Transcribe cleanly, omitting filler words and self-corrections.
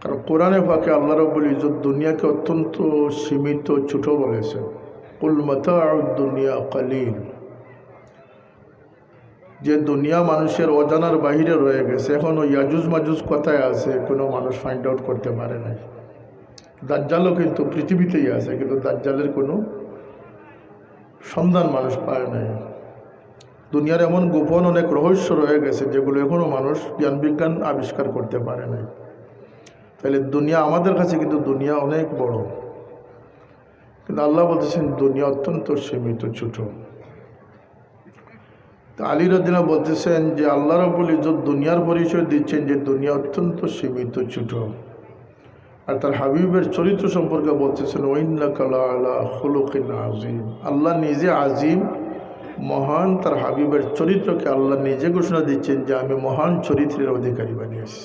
আর কোরআনে পাকে আল্লাহ রাব্বুল ইজ্জত দুনিয়াকে অত্যন্ত সীমিত ছোট বলেছেন। কুল মাতাউদ দুনিয়া কালিল, যে দুনিয়া মানুষের অজানার বাহিরে রয়ে গেছে, এখনও ইয়াজুজ মাজুজ কথায় আছে, কোনো মানুষ ফাইন্ড আউট করতে পারে নাই। দাজ্জালও কিন্তু পৃথিবীতেই আছে, কিন্তু দাজ্জালের কোনো সন্ধান মানুষ পায় নাই। দুনিয়ার এমন গোপন অনেক রহস্য রয়ে গেছে যেগুলো এখনও মানুষ জ্ঞান বিজ্ঞান আবিষ্কার করতে পারে নাই। তাহলে দুনিয়া আমাদের কাছে কিন্তু দুনিয়া অনেক বড়, কিন্তু আল্লাহ বলতেছেন দুনিয়া অত্যন্ত সীমিত ছোট। তা আলী রাদিয়াল্লাহু বলতেছেন যে আল্লাহ রাব্বুল ইজ্জত দুনিয়ার পরিচয় দিচ্ছেন যে দুনিয়া অত্যন্ত সীমিত ছোট, আর তার হাবিবের চরিত্র সম্পর্কে বলতেছেন ওয়াইন্নাকা লাআলা খুলুকিন আযীম। আল্লাহ নিজে আজিম, মহান, তার হাবিবের চরিত্রকে আল্লাহ নিজে ঘোষণা দিচ্ছেন যে আমি মহান চরিত্রের অধিকারী বানিয়েছি।